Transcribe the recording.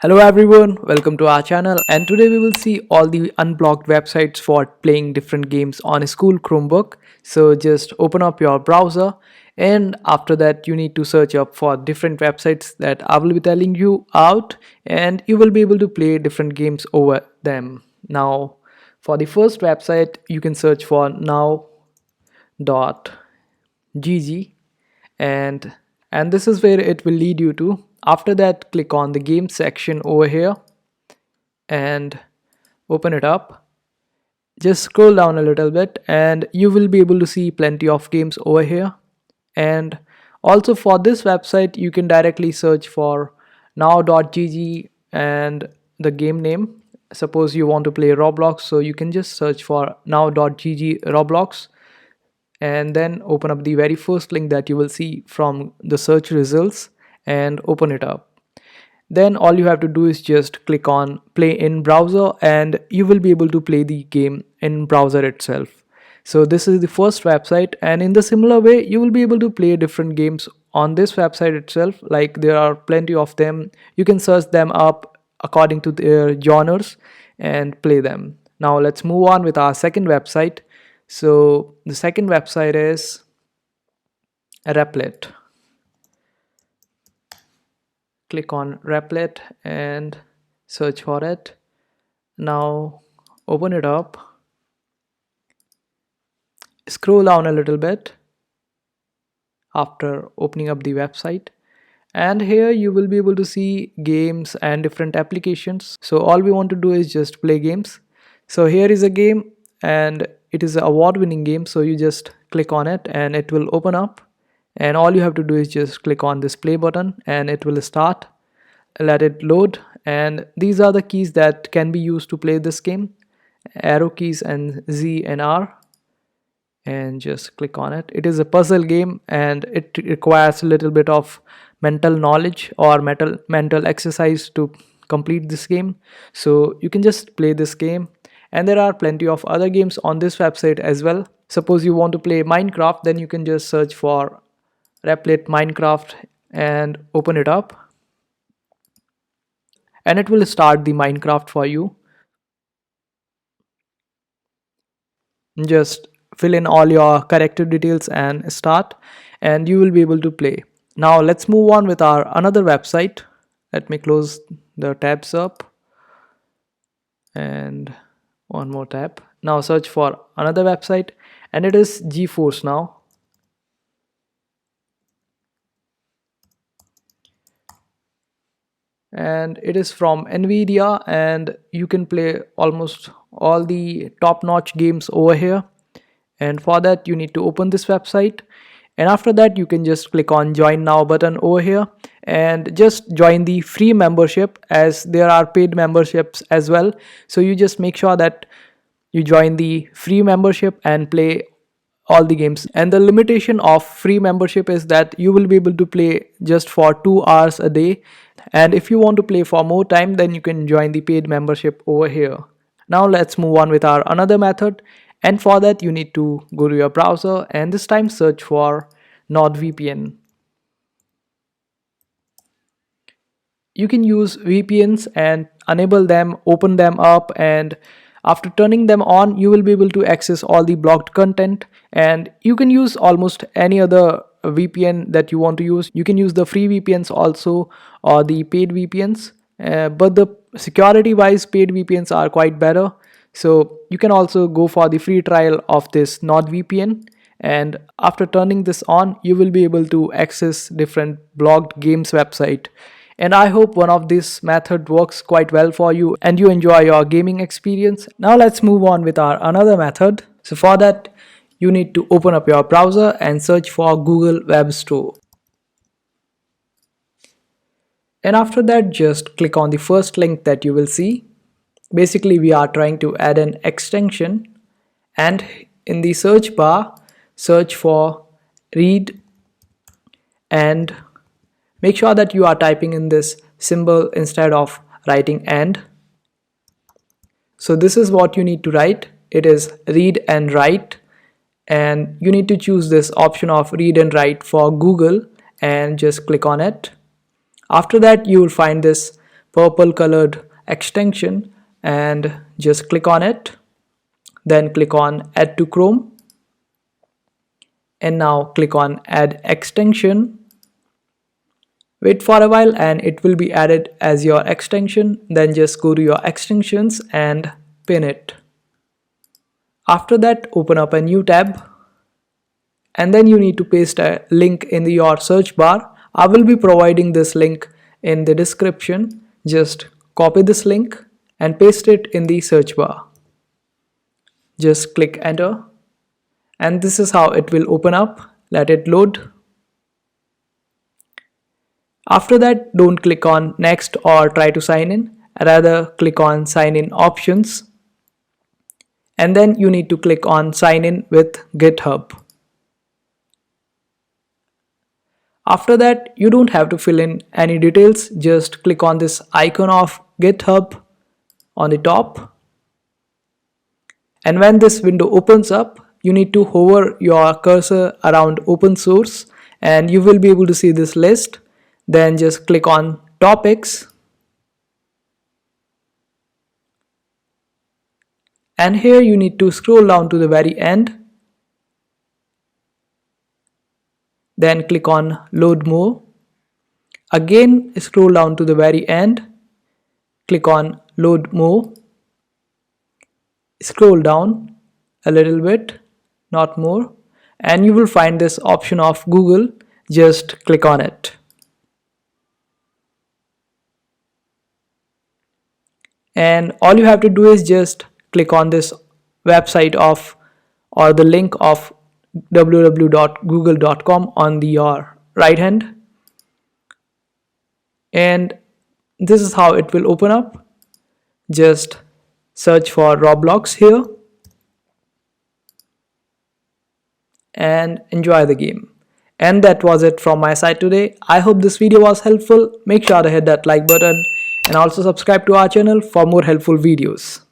Hello everyone, welcome to our channel, and today we will see all the unblocked websites for playing different games on a school Chromebook. So just open up your browser, and after that you need to search up for different websites that I will be telling you out, and you will be able to play different games over them. Now for the first website you can search for now.gg, and this is where it will lead you to. After that, click on the game section over here and open it up. Just scroll down a little bit and you will be able to see plenty of games over here. And also for this website you can directly search for now.gg and the game name. Suppose you want to play Roblox, so you can just search for now.gg Roblox and then open up the very first link that you will see from the search results and open it up. Then all you have to do is just click on play in browser and you will be able to play the game in browser itself. So this is the first website, and in the similar way you will be able to play different games on this website itself. Like, there are plenty of them. You can search them up according to their genres and play them. Now let's move on with our second website. So the second website is Replit. Click on Replit and search for it. Now open it up, scroll down a little bit after opening up the website, and here you will be able to see games and different applications. So all we want to do is just play games. So here is a game and it is an award-winning game, so you just click on it and it will open up, and all you have to do is just click on this play button and it will start. Let it load, and these are the keys that can be used to play this game: arrow keys and Z and R, and just click on it. It is a puzzle game and it requires a little bit of mental knowledge or mental exercise to complete this game. So you can just play this game, and there are plenty of other games on this website as well. Suppose you want to play Minecraft, then you can just search for Replit Minecraft and open it up, and it will start the Minecraft for you. Just fill in all your character details and start, and you will be able to play. Now let's move on with our another website. Let me close the tabs up and one more tab. Now search for another website, and it is GeForce Now. And it is from Nvidia, and you can play almost all the top-notch games over here. And for that you need to open this website, and after that you can just click on join now button over here and just join the free membership, as there are paid memberships as well. So you just make sure that you join the free membership and play all the games. And the limitation of free membership is that you will be able to play just for 2 hours a day, and if you want to play for more time, then you can join the paid membership over here. Now let's move on with our another method, and for that you need to go to your browser and this time search for NordVPN. You can use VPNs and enable them, open them up, and after turning them on you will be able to access all the blocked content. And you can use almost any other VPN that you want to use. You can use the free VPNs also, or the paid VPNs, but the security wise paid VPNs are quite better. So you can also go for the free trial of this NordVPN, and after turning this on you will be able to access different blocked games website. And I hope one of this method works quite well for you and you enjoy your gaming experience. Now let's move on with our another method. So for that you need to open up your browser and search for Google Web Store. And after that just click on the first link that you will see. Basically we are trying to add an extension, and in the search bar search for read, and make sure that you are typing in this symbol instead of writing and. So this is what you need to write. It is read and write, and you need to choose this option of read and write for Google and just click on it. After that you will find this purple colored extension and just click on it. Then click on add to Chrome, and now click on add extension. Wait for a while and it will be added as your extension. Then just go to your extensions and pin it. After that, open up a new tab, and then you need to paste a link in your search bar. I will be providing this link in the description. Just copy this link and paste it in the search bar. Just click enter, and this is how it will open up. Let it load. After that, don't click on next or try to sign in. Rather, click on sign in options, and then you need to click on sign in with GitHub. After that, you don't have to fill in any details. Just click on this icon of GitHub on the top, and when this window opens up, you need to hover your cursor around open source and you will be able to see this list. Then just click on topics, and here you need to scroll down to the very end. Then click on load more. Again, scroll down to the very end. Click on load more. Scroll down a little bit, not more, and you will find this option of Google. Just click on it. And all you have to do is just click on this website of or the link of www.google.com on your right hand, and this is how it will open up. Just search for Roblox here and enjoy the game. And that was it from my side today. I hope this video was helpful. Make sure to hit that like button and also subscribe to our channel for more helpful videos.